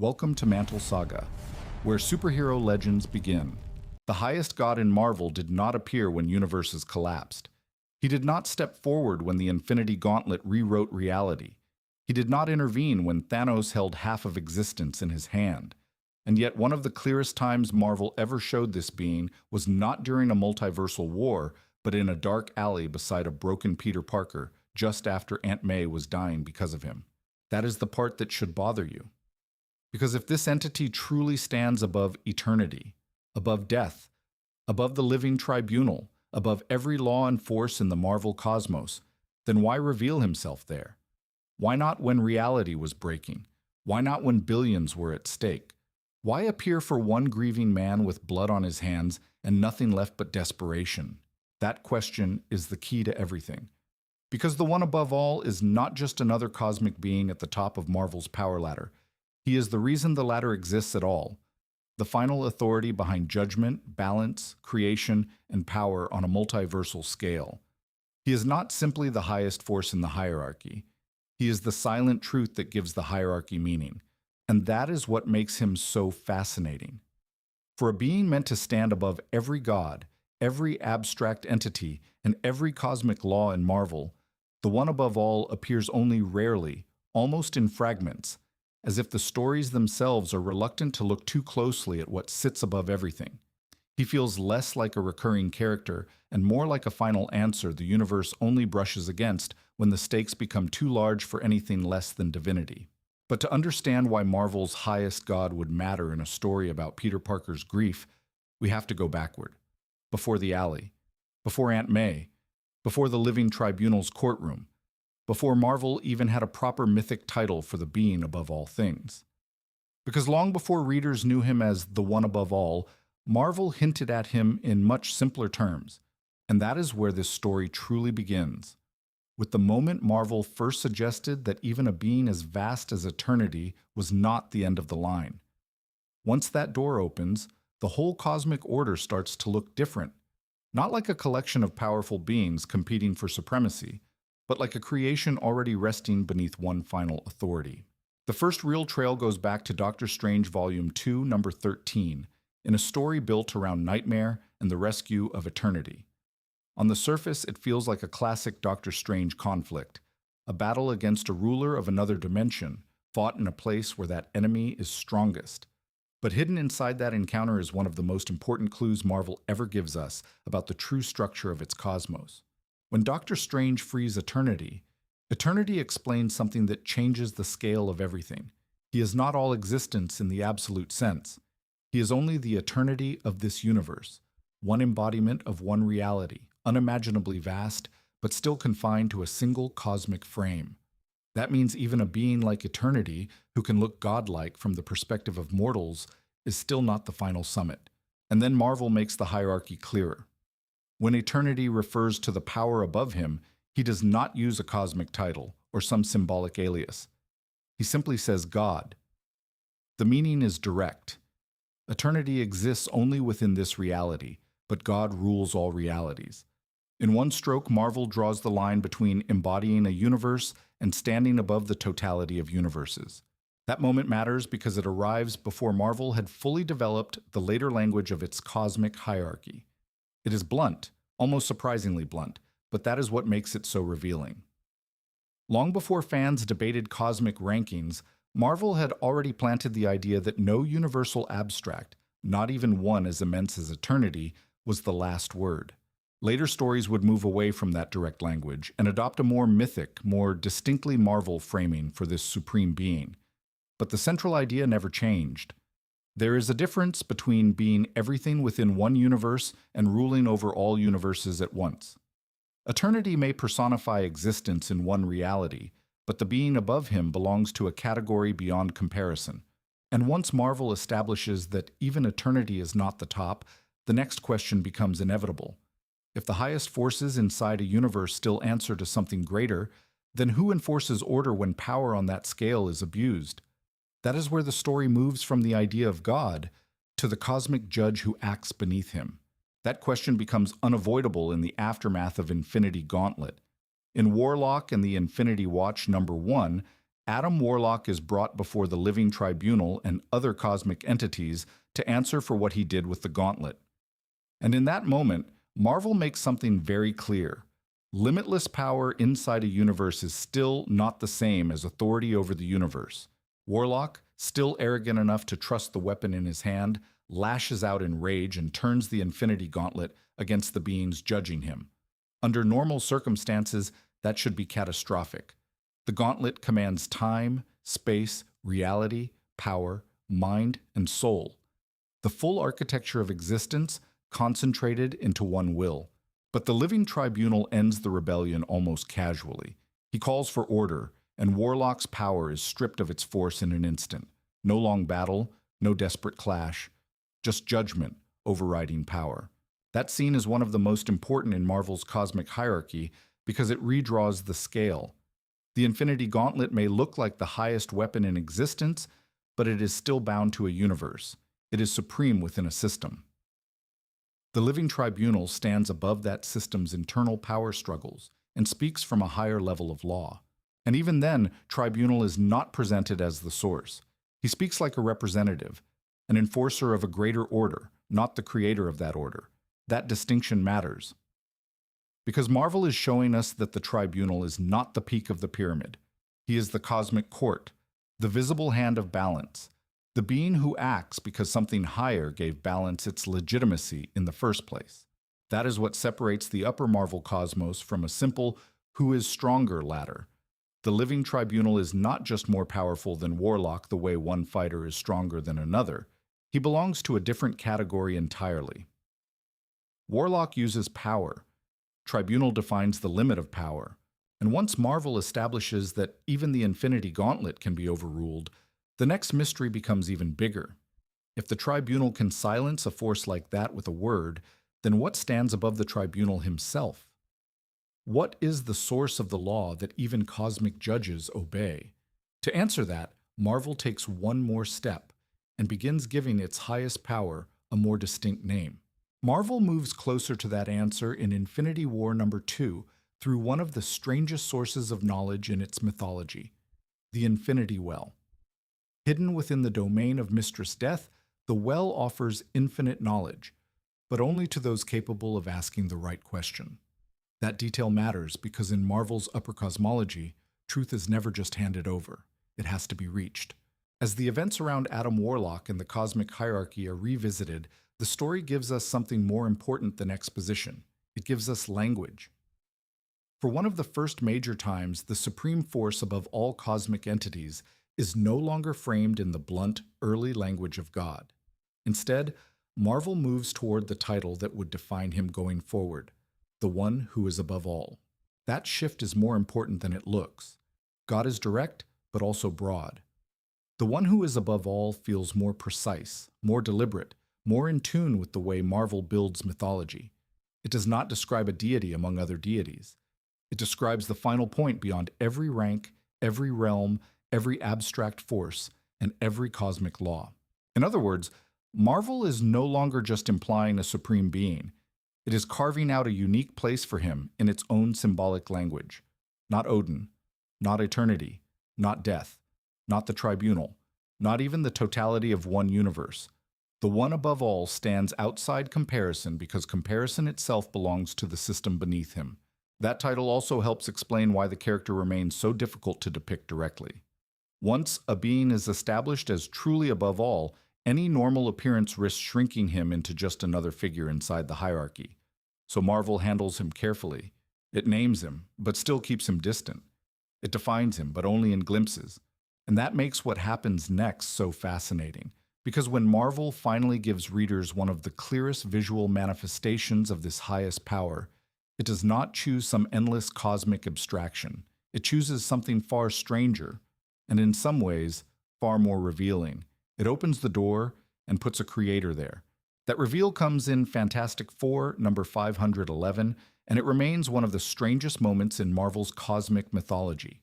Welcome to MantleSaga, where superhero legends begin. The highest god in Marvel did not appear when universes collapsed. He did not step forward when the Infinity Gauntlet rewrote reality. He did not intervene when Thanos held half of existence in his hand. And yet one of the clearest times Marvel ever showed this being was not during a multiversal war, but in a dark alley beside a broken Peter Parker, just after Aunt May was dying because of him. That is the part that should bother you. Because if this entity truly stands above eternity, above death, above the Living Tribunal, above every law and force in the Marvel cosmos, then why reveal himself there? Why not when reality was breaking? Why not when billions were at stake? Why appear for one grieving man with blood on his hands and nothing left but desperation? That question is the key to everything. Because the one above all is not just another cosmic being at the top of Marvel's power ladder. He is the reason the ladder exists at all, the final authority behind judgment, balance, creation, and power on a multiversal scale. He is not simply the highest force in the hierarchy. He is the silent truth that gives the hierarchy meaning. And that is what makes him so fascinating. For a being meant to stand above every god, every abstract entity, and every cosmic law in Marvel, the one above all appears only rarely, almost in fragments, as if the stories themselves are reluctant to look too closely at what sits above everything. He feels less like a recurring character and more like a final answer the universe only brushes against when the stakes become too large for anything less than divinity. But to understand why Marvel's highest god would matter in a story about Peter Parker's grief, we have to go backward. Before the alley, before Aunt May, before the Living Tribunal's courtroom, before Marvel even had a proper mythic title for the being above all things. Because long before readers knew him as the one above all, Marvel hinted at him in much simpler terms, and that is where this story truly begins. With the moment Marvel first suggested that even a being as vast as eternity was not the end of the line. Once that door opens, the whole cosmic order starts to look different, not like a collection of powerful beings competing for supremacy, but like a creation already resting beneath one final authority. The first real trail goes back to Doctor Strange Volume 2, number 13, in a story built around Nightmare and the rescue of Eternity. On the surface, it feels like a classic Doctor Strange conflict, a battle against a ruler of another dimension, fought in a place where that enemy is strongest. But hidden inside that encounter is one of the most important clues Marvel ever gives us about the true structure of its cosmos. When Doctor Strange frees Eternity, Eternity explains something that changes the scale of everything. He is not all existence in the absolute sense. He is only the eternity of this universe, one embodiment of one reality, unimaginably vast, but still confined to a single cosmic frame. That means even a being like Eternity, who can look godlike from the perspective of mortals, is still not the final summit. And then Marvel makes the hierarchy clearer. When Eternity refers to the power above him, he does not use a cosmic title or some symbolic alias. He simply says God. The meaning is direct. Eternity exists only within this reality, but God rules all realities. In one stroke, Marvel draws the line between embodying a universe and standing above the totality of universes. That moment matters because it arrives before Marvel had fully developed the later language of its cosmic hierarchy. It is blunt, almost surprisingly blunt, but that is what makes it so revealing. Long before fans debated cosmic rankings, Marvel had already planted the idea that no universal abstract, not even one as immense as Eternity, was the last word. Later stories would move away from that direct language and adopt a more mythic, more distinctly Marvel framing for this supreme being. But the central idea never changed. There is a difference between being everything within one universe and ruling over all universes at once. Eternity may personify existence in one reality, but the being above him belongs to a category beyond comparison. And once Marvel establishes that even Eternity is not the top, the next question becomes inevitable. If the highest forces inside a universe still answer to something greater, then who enforces order when power on that scale is abused? That is where the story moves from the idea of God to the cosmic judge who acts beneath him. That question becomes unavoidable in the aftermath of Infinity Gauntlet. In Warlock and the Infinity Watch number 1, Adam Warlock is brought before the Living Tribunal and other cosmic entities to answer for what he did with the gauntlet. And in that moment, Marvel makes something very clear. Limitless power inside a universe is still not the same as authority over the universe. Warlock, still arrogant enough to trust the weapon in his hand, lashes out in rage and turns the Infinity Gauntlet against the beings judging him. Under normal circumstances, that should be catastrophic. The gauntlet commands time, space, reality, power, mind, and soul. The full architecture of existence concentrated into one will. But the Living Tribunal ends the rebellion almost casually. He calls for order, and Warlock's power is stripped of its force in an instant. No long battle, no desperate clash, just judgment overriding power. That scene is one of the most important in Marvel's cosmic hierarchy because it redraws the scale. The Infinity Gauntlet may look like the highest weapon in existence, but it is still bound to a universe. It is supreme within a system. The Living Tribunal stands above that system's internal power struggles and speaks from a higher level of law. And even then, Tribunal is not presented as the source. He speaks like a representative, an enforcer of a greater order, not the creator of that order. That distinction matters. Because Marvel is showing us that the Tribunal is not the peak of the pyramid. He is the cosmic court, the visible hand of balance, the being who acts because something higher gave balance its legitimacy in the first place. That is what separates the upper Marvel cosmos from a simple who is stronger ladder. The Living Tribunal is not just more powerful than Warlock the way one fighter is stronger than another. He belongs to a different category entirely. Warlock uses power. Tribunal defines the limit of power. And once Marvel establishes that even the Infinity Gauntlet can be overruled, the next mystery becomes even bigger. If the Tribunal can silence a force like that with a word, then what stands above the Tribunal himself? What is the source of the law that even cosmic judges obey? To answer that, Marvel takes one more step and begins giving its highest power a more distinct name. Marvel moves closer to that answer in Infinity War #2 through one of the strangest sources of knowledge in its mythology, the Infinity Well. Hidden within the domain of Mistress Death, the well offers infinite knowledge, but only to those capable of asking the right question. That detail matters because in Marvel's upper cosmology, truth is never just handed over. It has to be reached. As the events around Adam Warlock and the cosmic hierarchy are revisited, the story gives us something more important than exposition. It gives us language. For one of the first major times, the supreme force above all cosmic entities is no longer framed in the blunt, early language of God. Instead, Marvel moves toward the title that would define him going forward, the one who is above all. That shift is more important than it looks. God is direct, but also broad. The one who is above all feels more precise, more deliberate, more in tune with the way Marvel builds mythology. It does not describe a deity among other deities. It describes the final point beyond every rank, every realm, every abstract force, and every cosmic law. In other words, Marvel is no longer just implying a supreme being. It is carving out a unique place for him in its own symbolic language. Not Odin, not eternity, not death, not the Tribunal, not even the totality of one universe. The one above all stands outside comparison because comparison itself belongs to the system beneath him. That title also helps explain why the character remains so difficult to depict directly. Once a being is established as truly above all, any normal appearance risks shrinking him into just another figure inside the hierarchy. So Marvel handles him carefully. It names him, but still keeps him distant. It defines him, but only in glimpses. And that makes what happens next so fascinating. Because when Marvel finally gives readers one of the clearest visual manifestations of this highest power, it does not choose some endless cosmic abstraction. It chooses something far stranger, and in some ways, far more revealing. It opens the door and puts a creator there. That reveal comes in Fantastic Four, #511, and it remains one of the strangest moments in Marvel's cosmic mythology.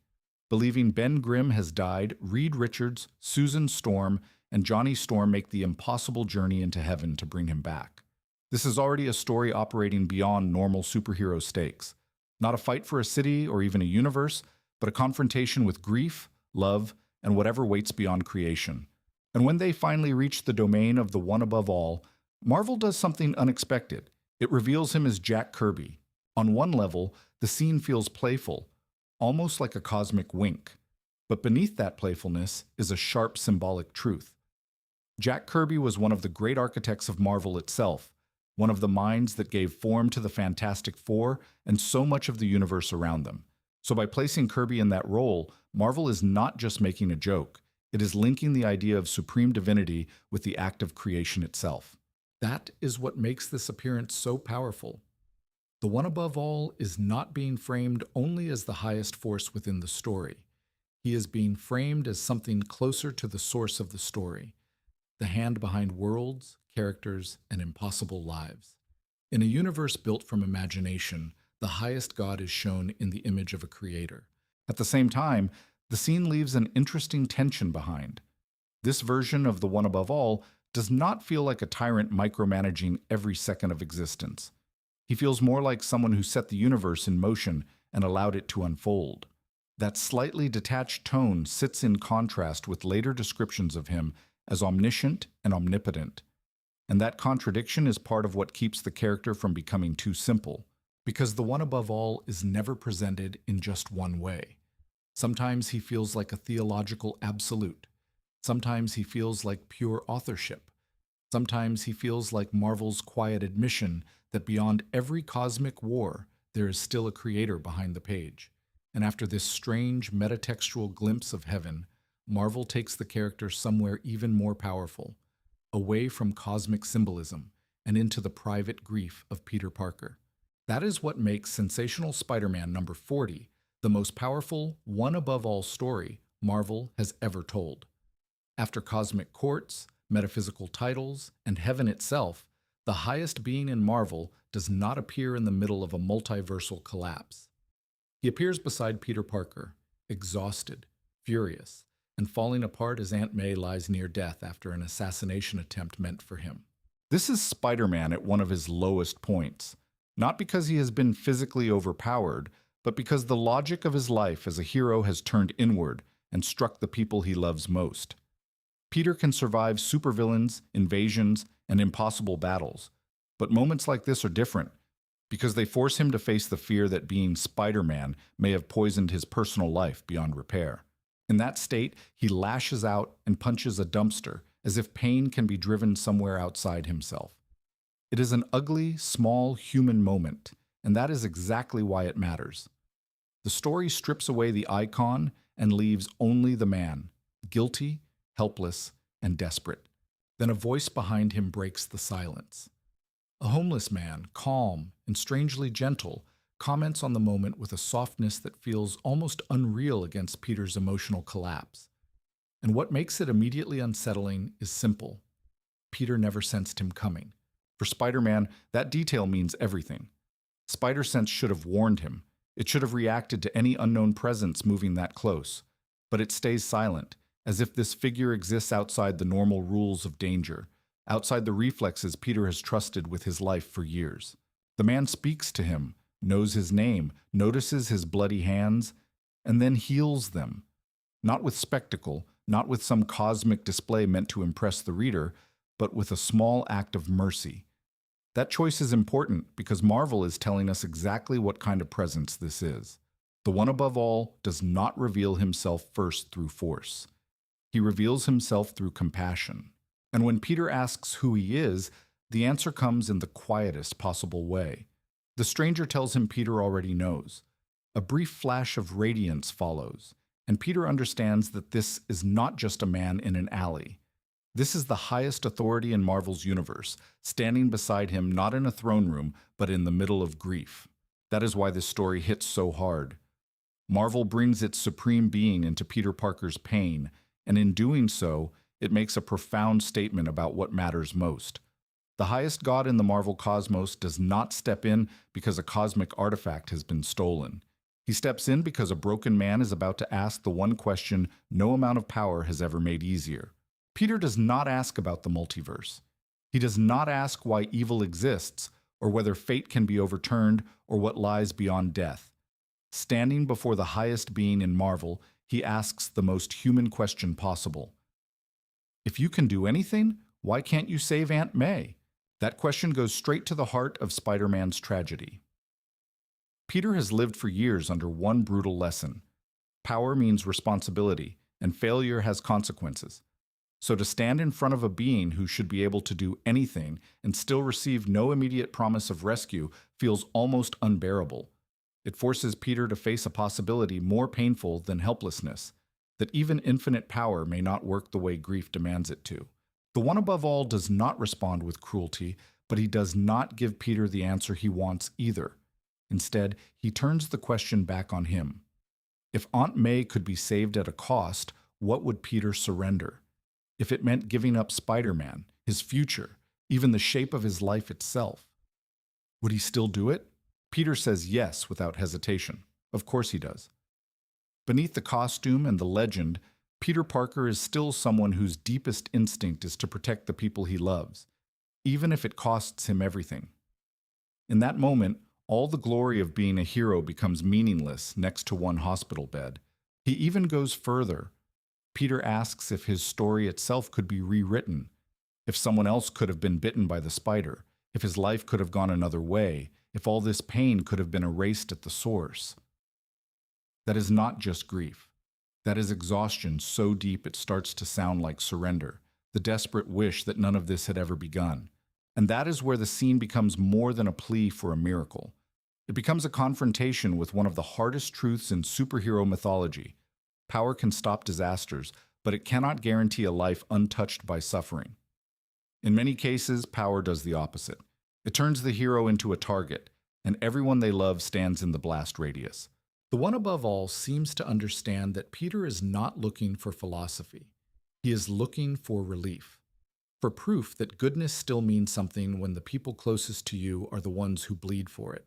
Believing Ben Grimm has died, Reed Richards, Susan Storm, and Johnny Storm make the impossible journey into heaven to bring him back. This is already a story operating beyond normal superhero stakes. Not a fight for a city or even a universe, but a confrontation with grief, love, and whatever waits beyond creation. And when they finally reach the domain of the one above all, Marvel does something unexpected. It reveals him as Jack Kirby. On one level, the scene feels playful, almost like a cosmic wink. But beneath that playfulness is a sharp symbolic truth. Jack Kirby was one of the great architects of Marvel itself, one of the minds that gave form to the Fantastic Four and so much of the universe around them. So by placing Kirby in that role, Marvel is not just making a joke. It is linking the idea of supreme divinity with the act of creation itself. That is what makes this appearance so powerful. The one above all is not being framed only as the highest force within the story. He is being framed as something closer to the source of the story, the hand behind worlds, characters, and impossible lives. In a universe built from imagination, the highest God is shown in the image of a creator. At the same time, the scene leaves an interesting tension behind. This version of the one above all does not feel like a tyrant micromanaging every second of existence. He feels more like someone who set the universe in motion and allowed it to unfold. That slightly detached tone sits in contrast with later descriptions of him as omniscient and omnipotent. And that contradiction is part of what keeps the character from becoming too simple, because the one above all is never presented in just one way. Sometimes he feels like a theological absolute. Sometimes he feels like pure authorship. Sometimes he feels like Marvel's quiet admission that beyond every cosmic war, there is still a creator behind the page. And after this strange metatextual glimpse of heaven, Marvel takes the character somewhere even more powerful, away from cosmic symbolism and into the private grief of Peter Parker. That is what makes Sensational Spider-Man number 40 the most powerful, one-above-all story Marvel has ever told. After cosmic courts, metaphysical titles, and heaven itself, the highest being in Marvel does not appear in the middle of a multiversal collapse. He appears beside Peter Parker, exhausted, furious, and falling apart as Aunt May lies near death after an assassination attempt meant for him. This is Spider-Man at one of his lowest points, not because he has been physically overpowered, but because the logic of his life as a hero has turned inward and struck the people he loves most. Peter can survive supervillains, invasions, and impossible battles, but moments like this are different, because they force him to face the fear that being Spider-Man may have poisoned his personal life beyond repair. In that state, he lashes out and punches a dumpster, as if pain can be driven somewhere outside himself. It is an ugly, small human moment, and that is exactly why it matters. The story strips away the icon and leaves only the man, guilty, helpless, and desperate. Then a voice behind him breaks the silence. A homeless man, calm and strangely gentle, comments on the moment with a softness that feels almost unreal against Peter's emotional collapse. And what makes it immediately unsettling is simple. Peter never sensed him coming. For Spider-Man, that detail means everything. Spider-Sense should have warned him. It should have reacted to any unknown presence moving that close. But it stays silent, as if this figure exists outside the normal rules of danger, outside the reflexes Peter has trusted with his life for years. The man speaks to him, knows his name, notices his bloody hands, and then heals them. Not with spectacle, not with some cosmic display meant to impress the reader, but with a small act of mercy. That choice is important because Marvel is telling us exactly what kind of presence this is. The one above all does not reveal himself first through force. He reveals himself through compassion. And when Peter asks who he is, the answer comes in the quietest possible way. The stranger tells him Peter already knows. A brief flash of radiance follows, and Peter understands that this is not just a man in an alley. This is the highest authority in Marvel's universe, standing beside him not in a throne room, but in the middle of grief. That is why this story hits so hard. Marvel brings its supreme being into Peter Parker's pain, and in doing so, it makes a profound statement about what matters most. The highest god in the Marvel cosmos does not step in because a cosmic artifact has been stolen. He steps in because a broken man is about to ask the one question no amount of power has ever made easier. Peter does not ask about the multiverse. He does not ask why evil exists, or whether fate can be overturned, or what lies beyond death. Standing before the highest being in Marvel, he asks the most human question possible. If you can do anything, why can't you save Aunt May? That question goes straight to the heart of Spider-Man's tragedy. Peter has lived for years under one brutal lesson. Power means responsibility, and failure has consequences. So to stand in front of a being who should be able to do anything and still receive no immediate promise of rescue feels almost unbearable. It forces Peter to face a possibility more painful than helplessness, that even infinite power may not work the way grief demands it to. The One Above All does not respond with cruelty, but he does not give Peter the answer he wants either. Instead, he turns the question back on him. If Aunt May could be saved at a cost, what would Peter surrender? If it meant giving up Spider-Man, his future, even the shape of his life itself, would he still do it? Peter says yes without hesitation. Of course he does. Beneath the costume and the legend, Peter Parker is still someone whose deepest instinct is to protect the people he loves, even if it costs him everything. In that moment, all the glory of being a hero becomes meaningless next to one hospital bed. He even goes further. Peter asks if his story itself could be rewritten, if someone else could have been bitten by the spider, if his life could have gone another way, if all this pain could have been erased at the source. That is not just grief. That is exhaustion so deep it starts to sound like surrender, the desperate wish that none of this had ever begun. And that is where the scene becomes more than a plea for a miracle. It becomes a confrontation with one of the hardest truths in superhero mythology. Power can stop disasters, but it cannot guarantee a life untouched by suffering. In many cases, power does the opposite. It turns the hero into a target, and everyone they love stands in the blast radius. The One Above All seems to understand that Peter is not looking for philosophy. He is looking for relief, for proof that goodness still means something when the people closest to you are the ones who bleed for it.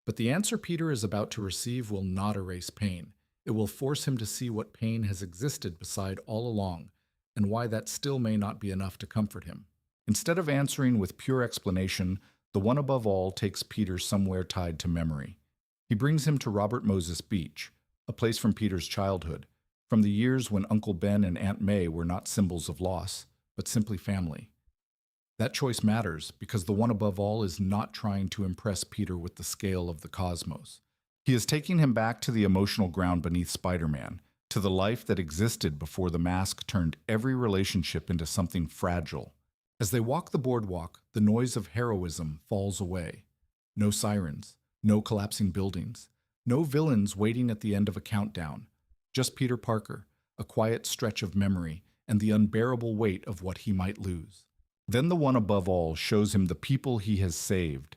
But the answer Peter is about to receive will not erase pain. It will force him to see what pain has existed beside all along, and why that still may not be enough to comfort him. Instead of answering with pure explanation, the One Above All takes Peter somewhere tied to memory. He brings him to Robert Moses Beach, a place from Peter's childhood, from the years when Uncle Ben and Aunt May were not symbols of loss, but simply family. That choice matters because the One Above All is not trying to impress Peter with the scale of the cosmos. He is taking him back to the emotional ground beneath Spider-Man, to the life that existed before the mask turned every relationship into something fragile. As they walk the boardwalk, the noise of heroism falls away. No sirens, no collapsing buildings, no villains waiting at the end of a countdown. Just Peter Parker, a quiet stretch of memory, and the unbearable weight of what he might lose. Then the One Above All shows him the people he has saved,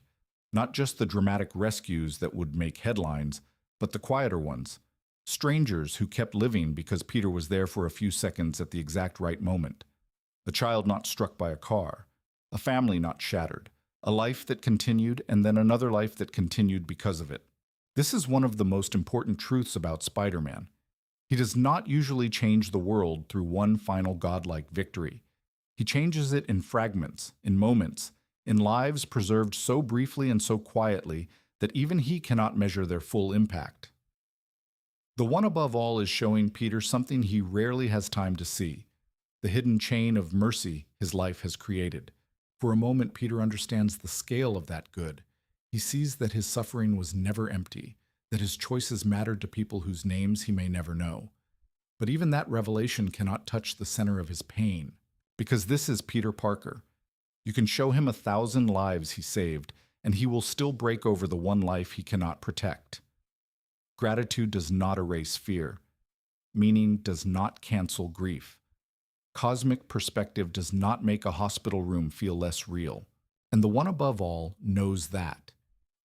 not just the dramatic rescues that would make headlines, but the quieter ones, strangers who kept living because Peter was there for a few seconds at the exact right moment, a child not struck by a car, a family not shattered, a life that continued and then another life that continued because of it. This is one of the most important truths about Spider-Man. He does not usually change the world through one final godlike victory. He changes it in fragments, in moments, in lives preserved so briefly and so quietly that even he cannot measure their full impact. The One Above All is showing Peter something he rarely has time to see, the hidden chain of mercy his life has created. For a moment, Peter understands the scale of that good. He sees that his suffering was never empty, that his choices mattered to people whose names he may never know. But even that revelation cannot touch the center of his pain, because this is Peter Parker. You can show him 1,000 lives he saved, and he will still break over the one life he cannot protect. Gratitude does not erase fear. Meaning does not cancel grief. Cosmic perspective does not make a hospital room feel less real. And the One Above All knows that.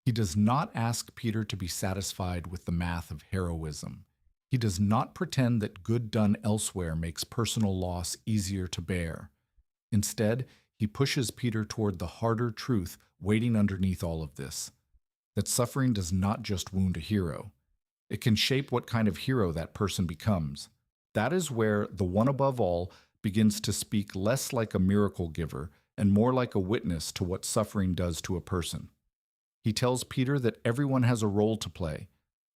He does not ask Peter to be satisfied with the math of heroism. He does not pretend that good done elsewhere makes personal loss easier to bear. Instead, he pushes Peter toward the harder truth waiting underneath all of this, that suffering does not just wound a hero. It can shape what kind of hero that person becomes. That is where the One Above All begins to speak less like a miracle giver and more like a witness to what suffering does to a person. He tells Peter that everyone has a role to play,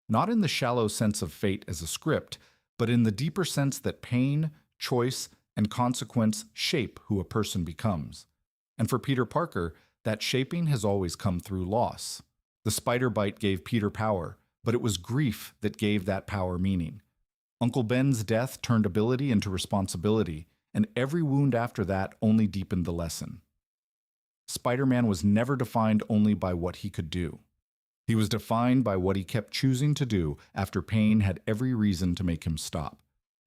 not in the shallow sense of fate as a script, but in the deeper sense that pain, choice, and consequence shape who a person becomes. And for Peter Parker, that shaping has always come through loss. The spider bite gave Peter power, but it was grief that gave that power meaning. Uncle Ben's death turned ability into responsibility, and every wound after that only deepened the lesson. Spider-Man was never defined only by what he could do. He was defined by what he kept choosing to do after pain had every reason to make him stop.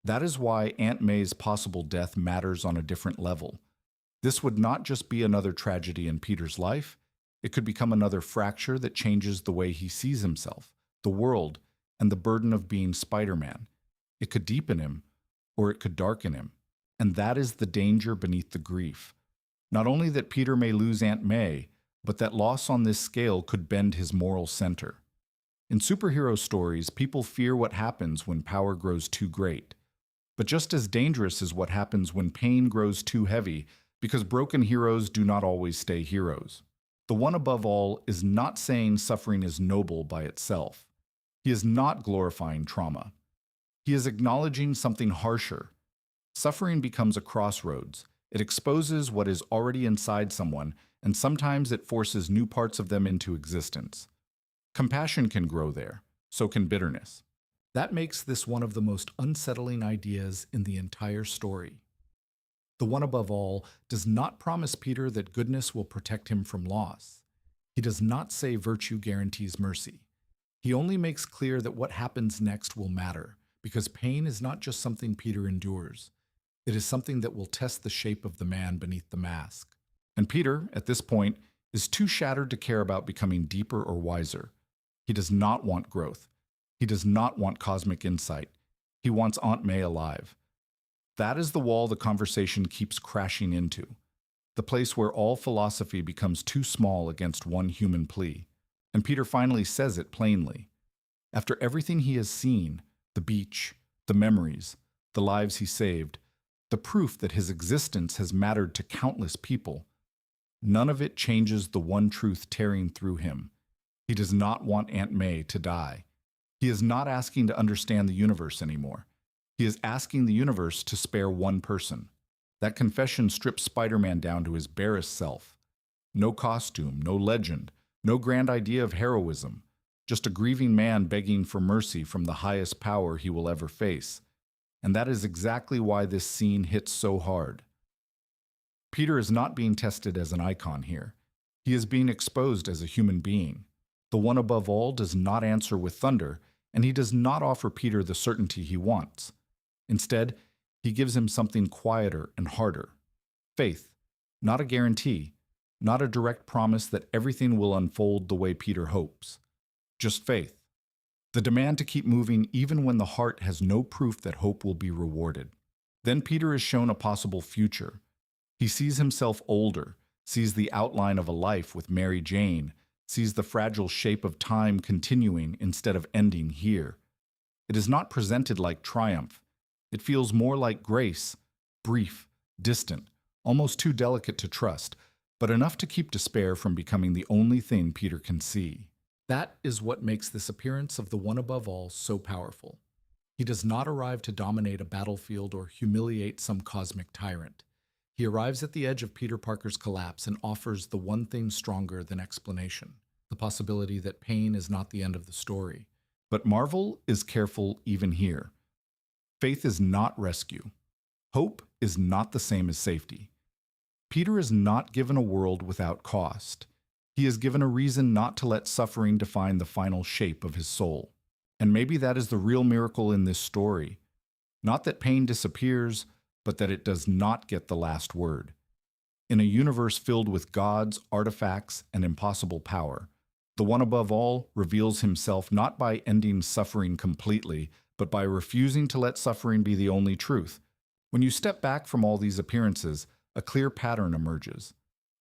That is why Aunt May's possible death matters on a different level. This would not just be another tragedy in Peter's life, it could become another fracture that changes the way he sees himself, the world, and the burden of being Spider-Man. It could deepen him, or it could darken him. And that is the danger beneath the grief. Not only that Peter may lose Aunt May, but that loss on this scale could bend his moral center. In superhero stories, people fear what happens when power grows too great. But just as dangerous is what happens when pain grows too heavy, because broken heroes do not always stay heroes. The one above all is not saying suffering is noble by itself. He is not glorifying trauma. He is acknowledging something harsher. Suffering becomes a crossroads. It exposes what is already inside someone, and sometimes it forces new parts of them into existence. Compassion can grow there, so can bitterness. That makes this one of the most unsettling ideas in the entire story. The one above all does not promise Peter that goodness will protect him from loss. He does not say virtue guarantees mercy. He only makes clear that what happens next will matter, because pain is not just something Peter endures. It is something that will test the shape of the man beneath the mask. And Peter, at this point, is too shattered to care about becoming deeper or wiser. He does not want growth. He does not want cosmic insight. He wants Aunt May alive. That is the wall the conversation keeps crashing into, the place where all philosophy becomes too small against one human plea. And Peter finally says it plainly. After everything he has seen, the beach, the memories, the lives he saved, the proof that his existence has mattered to countless people, none of it changes the one truth tearing through him. He does not want Aunt May to die. He is not asking to understand the universe anymore. He is asking the universe to spare one person. That confession strips Spider-Man down to his barest self. No costume, no legend, no grand idea of heroism, just a grieving man begging for mercy from the highest power he will ever face. And that is exactly why this scene hits so hard. Peter is not being tested as an icon here. He is being exposed as a human being. The one above all does not answer with thunder, and he does not offer Peter the certainty he wants. Instead, he gives him something quieter and harder. Faith, not a guarantee, not a direct promise that everything will unfold the way Peter hopes. Just faith. The demand to keep moving even when the heart has no proof that hope will be rewarded. Then Peter is shown a possible future. He sees himself older, sees the outline of a life with Mary Jane, sees the fragile shape of time continuing instead of ending here. It is not presented like triumph. It feels more like grace, brief, distant, almost too delicate to trust, but enough to keep despair from becoming the only thing Peter can see. That is what makes this appearance of the one above all so powerful. He does not arrive to dominate a battlefield or humiliate some cosmic tyrant. He arrives at the edge of Peter Parker's collapse and offers the one thing stronger than explanation, the possibility that pain is not the end of the story. But Marvel is careful even here. Faith is not rescue. Hope is not the same as safety. Peter is not given a world without cost. He is given a reason not to let suffering define the final shape of his soul. And maybe that is the real miracle in this story. Not that pain disappears, but that it does not get the last word. In a universe filled with gods, artifacts, and impossible power, the one above all reveals himself not by ending suffering completely, but by refusing to let suffering be the only truth. When you step back from all these appearances, a clear pattern emerges.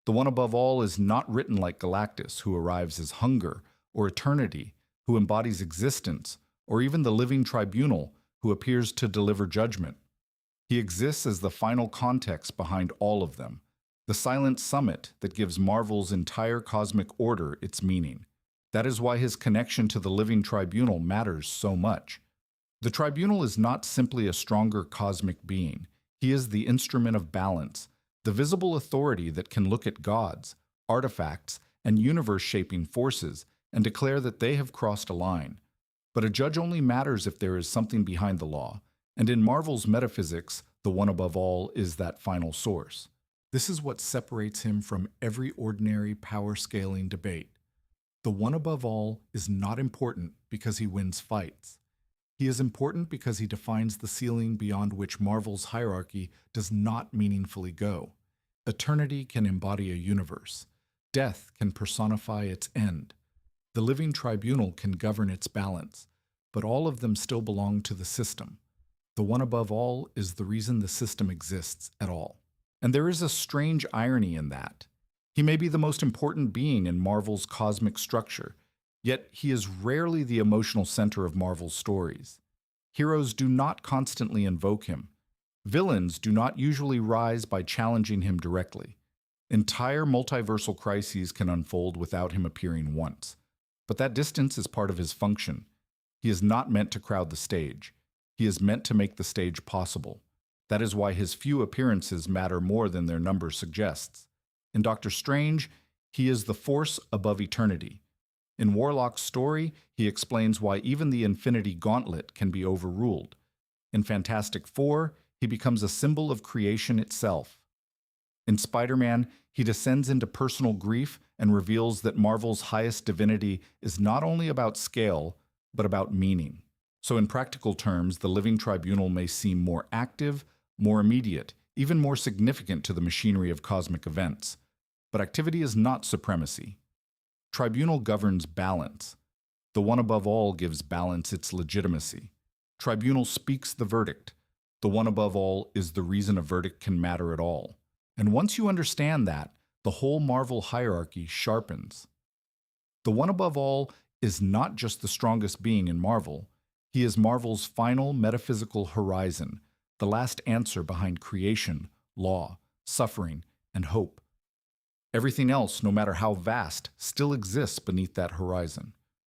The one above all is not written like Galactus, who arrives as hunger, or eternity, who embodies existence, or even the Living Tribunal, who appears to deliver judgment. He exists as the final context behind all of them, the silent summit that gives Marvel's entire cosmic order its meaning. That is why his connection to the Living Tribunal matters so much. The tribunal is not simply a stronger cosmic being. He is the instrument of balance, the visible authority that can look at gods, artifacts, and universe-shaping forces and declare that they have crossed a line. But a judge only matters if there is something behind the law, and in Marvel's metaphysics, the one above all is that final source. This is what separates him from every ordinary power-scaling debate. The one above all is not important because he wins fights. He is important because he defines the ceiling beyond which Marvel's hierarchy does not meaningfully go. Eternity can embody a universe. Death can personify its end. The Living Tribunal can govern its balance, but all of them still belong to the system. The one above all is the reason the system exists at all. And there is a strange irony in that. He may be the most important being in Marvel's cosmic structure, yet he is rarely the emotional center of Marvel's stories. Heroes do not constantly invoke him. Villains do not usually rise by challenging him directly. Entire multiversal crises can unfold without him appearing once. But that distance is part of his function. He is not meant to crowd the stage. He is meant to make the stage possible. That is why his few appearances matter more than their number suggests. In Doctor Strange, he is the force above eternity. In Warlock's story, he explains why even the Infinity Gauntlet can be overruled. In Fantastic Four, he becomes a symbol of creation itself. In Spider-Man, he descends into personal grief and reveals that Marvel's highest divinity is not only about scale, but about meaning. So in practical terms, the Living Tribunal may seem more active, more immediate, even more significant to the machinery of cosmic events. But activity is not supremacy. Tribunal governs balance. The one above all gives balance its legitimacy. Tribunal speaks the verdict. The one above all is the reason a verdict can matter at all. And once you understand that, the whole Marvel hierarchy sharpens. The one above all is not just the strongest being in Marvel. He is Marvel's final metaphysical horizon, the last answer behind creation, law, suffering, and hope. Everything else, no matter how vast, still exists beneath that horizon.